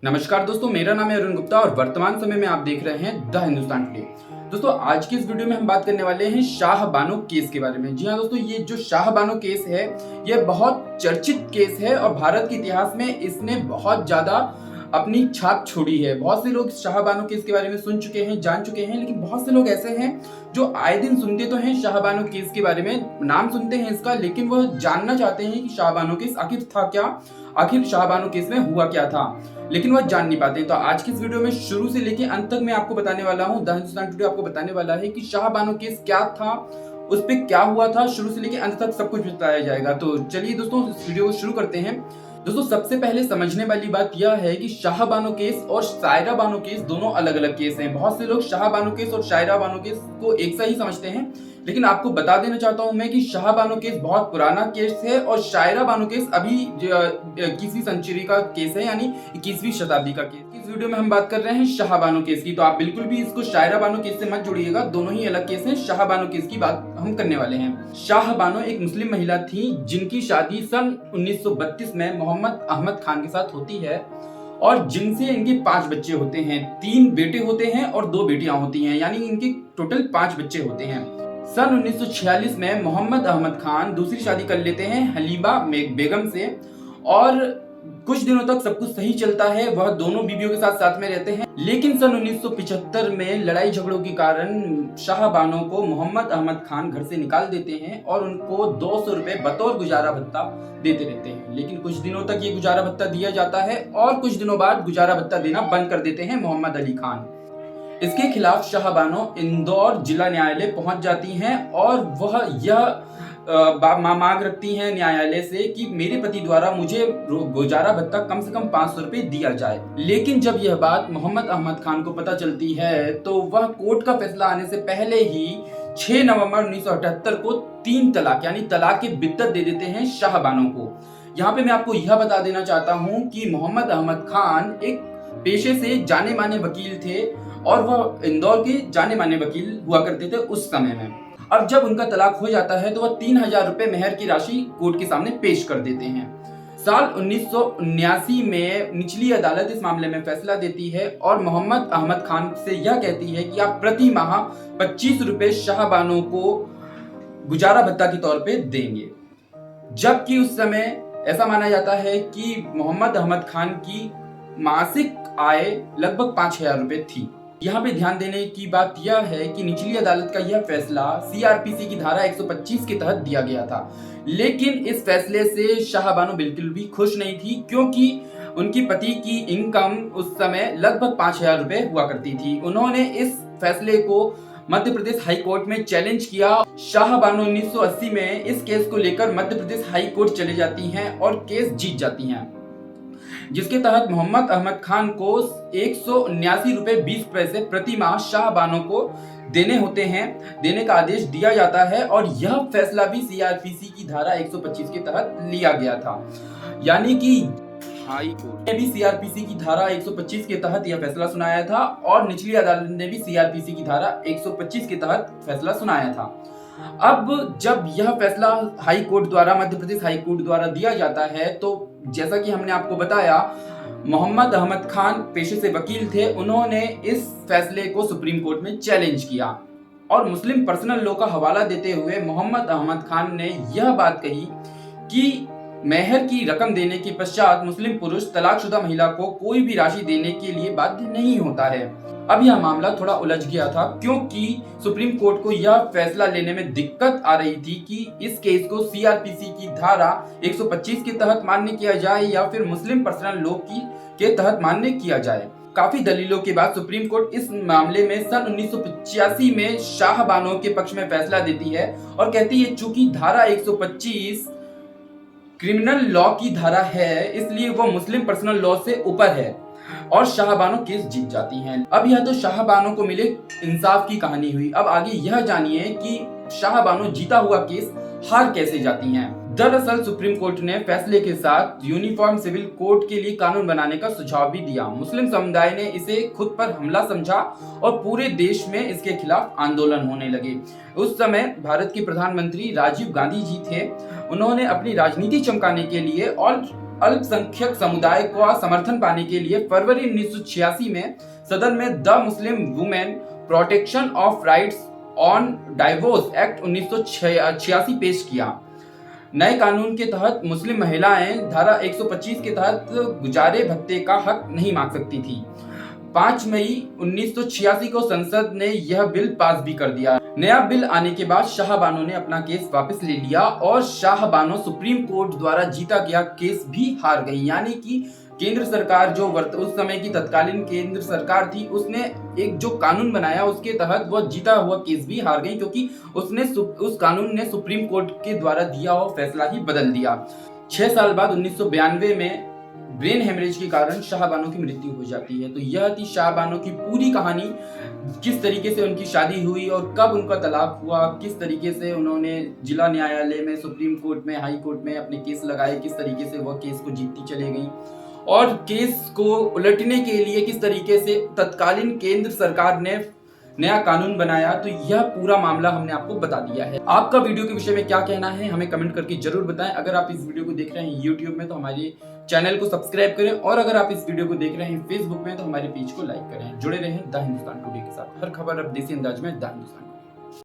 नमस्कार दोस्तों, मेरा नाम है अरुण गुप्ता और वर्तमान समय में आप देख रहे हैं द हिंदुस्तान टुडे। दोस्तों, आज की इस वीडियो में हम बात करने वाले हैं शाह बानो केस के बारे में। जी हाँ दोस्तों, ये जो शाह बानो केस है, ये बहुत चर्चित केस है और भारत के इतिहास में इसने बहुत ज्यादा अपनी छाप छोड़ी है। बहुत से लोग शाह बानो केस के बारे में सुन चुके हैं, जान चुके हैं, लेकिन बहुत से लोग ऐसे हैं जो आए दिन सुनते तो हैं शाह बानो केस के बारे में, नाम सुनते हैं इसका, लेकिन वह जानना चाहते हैं कि शाह बानो केस आखिर था क्या, आखिर शाह बानो केस में हुआ क्या था, लेकिन वह जान नहीं पाते। तो आज की इस वीडियो में शुरू से लेके अंत तक मैं आपको बताने वाला हूँ, द हिंदुस्तान टुडे आपको बताने वाला है कि शाह बानो केस क्या था, उस पे क्या हुआ था, शुरू से लेके अंत तक सब कुछ बताया जाएगा। तो चलिए दोस्तों, इस वीडियो को शुरू करते हैं। दोस्तों, सबसे पहले समझने वाली बात यह है कि शाह बानो केस और शायरा बानो केस दोनों अलग अलग केस हैं। बहुत से लोग शाह बानो केस और शायरा बानो केस को एक सा ही समझते हैं, लेकिन आपको बता देना चाहता हूं मैं कि शाह बानो केस बहुत पुराना केस है और शायरा बानो केस अभी 21वीं सेंचुरी का केस है, यानी 21वीं शताब्दी का केस। इस वीडियो में हम बात कर रहे हैं शाह बानो केस की, तो आप बिल्कुल भी इसको शायरा बानो केस से मत जोड़िएगा, दोनों ही अलग केस हैं। शाह बानो केस की बात हम करने वाले हैं। शाह बानो एक मुस्लिम महिला थी जिनकी शादी सन 1932 में मोहम्मद अहमद खान के साथ होती है और जिनसे इनके 5 बच्चे होते हैं। 3 बेटे होते हैं और 2 बेटियां होती हैं, यानी इनके टोटल 5 बच्चे होते हैं। सन 1946 में मोहम्मद अहमद खान दूसरी शादी कर लेते हैं हलीमा बेगम से और कुछ दिनों तक सब कुछ सही चलता है, वह दोनों बीवियों के साथ साथ में रहते हैं। लेकिन सन 1975 में लड़ाई झगड़ों के कारण शाह बानो को मोहम्मद अहमद खान घर से निकाल देते हैं और उनको 200 रुपए बतौर गुजारा भत्ता देते रहते हैं। लेकिन कुछ दिनों तक ये गुजारा भत्ता दिया जाता है और कुछ दिनों बाद गुजारा भत्ता देना बंद कर देते हैं मोहम्मद अली खान। इसके खिलाफ शाह बानो इंदौर जिला न्यायालय पहुंच जाती हैं और वह यह मांग रखती हैं न्यायालय से कि मेरे पति द्वारा मुझे गुजारा भत्ता कम से कम 500 रुपए दिया जाए। लेकिन जब यह बात मोहम्मद अहमद खान को पता चलती है तो वह कोर्ट का फैसला आने से पहले ही 6 नवंबर 1978 को 3 तलाक यानी तलाक की बिद्दत दे देते हैं शाह बानो को। यहाँ पे मैं आपको यह बता देना चाहता हूँ कि मोहम्मद अहमद खान एक पेशे से जाने माने वकील थे और वह इंदौर के जाने माने वकील हुआ करते थे उस समय में। अब जब उनका तलाक हो जाता है तो वह 3000 रुपए मेहर की राशि कोर्ट के सामने पेश कर देते हैं। साल 1979 में निचली अदालत इस मामले में फैसला देती है और मोहम्मद अहमद खान से यह कहती है कि आप प्रति माह 25 रुपए शाह बानो को गुजारा भत्ता के तौर पे देंगे। जबकि उस समय ऐसा माना जाता है कि मोहम्मद अहमद खान की मासिक आय लगभग 5000 रुपए थी। यहाँ पे ध्यान देने की बात यह है कि निचली अदालत का यह फैसला सीआरपीसी की धारा 125 के तहत दिया गया था, लेकिन इस फैसले से शाह बानो बिल्कुल भी खुश नहीं थी, क्योंकि उनकी पति की इनकम उस समय लगभग 5000 रुपए हुआ करती थी। उन्होंने इस फैसले को मध्य प्रदेश हाई कोर्ट में चैलेंज किया। शाह बानो 1980 में इस केस को लेकर मध्य प्रदेश हाई कोर्ट चले जाती हैं और केस जीत जाती हैं, जिसके तहत मोहम्मद अहमद खान को 179 रुपए 20 पैसे प्रति माह शाह बानो को देने होते हैं, देने का आदेश दिया जाता है और यह फैसला भी सीआरपीसी की धारा 125 के तहत लिया गया था। यानी कि हाई कोर्ट ने भी सीआरपीसी की धारा 125 के तहत यह फैसला सुनाया था और निचली अदालत ने भी सीआरपीसी की धारा 125 के तहत फैसला सुनाया था। अब जब यह फैसला हाई कोर्ट द्वारा, मध्य प्रदेश हाई कोर्ट द्वारा दिया जाता है, तो जैसा कि हमने आपको बताया, मोहम्मद अहमद खान पेशे से वकील थे, उन्होंने इस फैसले को सुप्रीम कोर्ट में चैलेंज किया और मुस्लिम पर्सनल लॉ का हवाला देते हुए मोहम्मद अहमद खान ने यह बात कही कि मेहर की रकम देने के पश्चात मुस्लिम पुरुष तलाकशुदा महिला को कोई भी राशि देने के लिए बाध्य नहीं होता है। अब यह मामला थोड़ा उलझ गया था, क्योंकि सुप्रीम कोर्ट को यह फैसला लेने में दिक्कत आ रही थी कि इस केस को सीआरपीसी की धारा 125 के तहत मान्य किया जाए या फिर मुस्लिम पर्सनल लॉ के तहत मान्य किया जाए। काफी दलीलों के बाद सुप्रीम कोर्ट इस मामले में सन 1985 में शाह बानो के पक्ष में फैसला देती है और कहती है चूंकि धारा 125 क्रिमिनल लॉ की धारा है, इसलिए वो मुस्लिम पर्सनल लॉ से ऊपर है और शाह बानो केस जीत जाती हैं। अब यह तो शाह बानो को मिले इंसाफ की कहानी हुई। अब आगे यह जानिए कि शाह बानो जीता हुआ केस हार कैसे जाती हैं। दरअसल सुप्रीम कोर्ट ने फैसले के साथ यूनिफॉर्म सिविल कोड के लिए कानून बनाने का सुझाव भी दिया। मुस्लिम समुदाय ने इसे खुद पर हमला समझा और पूरे देश में इसके खिलाफ आंदोलन होने लगे। उस समय भारत के प्रधानमंत्री राजीव गांधी जी थे। उन्होंने अपनी राजनीति चमकाने के लिए और अल्पसंख्यक समुदाय को समर्थन पाने के लिए फरवरी 1986 में सदन में the Muslim women protection of rights on divorce act 1986 पेश किया। नए कानून के तहत मुस्लिम महिलाएं धारा 125 के तहत गुजारे भत्ते का हक नहीं मांग सकती थी। 5 मई 1986 को संसद ने यह बिल पास भी कर दिया। नया बिल आने के बाद शाह बानो ने अपना केस वापस ले लिया और शाह बानो सुप्रीम कोर्ट द्वारा जीता गया केस भी हार गई। यानी कि केंद्र सरकार जो उस समय की तत्कालीन केंद्र सरकार थी, उसने एक जो कानून बनाया उसके तहत वह जीता हुआ केस भी हार गई, क्योंकि उस कानून ने सुप्रीम कोर्ट के द्वारा दिया हुआ फैसला ही बदल दिया। 6 साल बाद 1992 में ब्रेन हेमरेज के कारण शाह बानो की मृत्यु हो जाती है। तो यह थी शाह बानो की पूरी कहानी, किस तरीके से उनकी शादी हुई और कब उनका तलाक हुआ, किस तरीके से उन्होंने जिला न्यायालय में, सुप्रीम कोर्ट में, हाई कोर्ट में अपने केस लगाए, किस तरीके से वह केस को जीतती चली गई और केस को उलटने के लिए किस तरीके से तत्कालीन केंद्र सरकार ने नया कानून बनाया। तो यह पूरा मामला हमने आपको बता दिया है। आपका वीडियो के विषय में क्या कहना है हमें कमेंट करके जरूर बताएं। अगर आप इस वीडियो को देख रहे हैं YouTube में तो हमारे चैनल को सब्सक्राइब करें, और अगर आप इस वीडियो को देख रहे हैं Facebook में तो हमारे पेज को लाइक करें। जुड़े रहें द हिंदुस्तान टुडे के साथ। हर खबर अब देसी अंदाज में द हिंदुस्तान।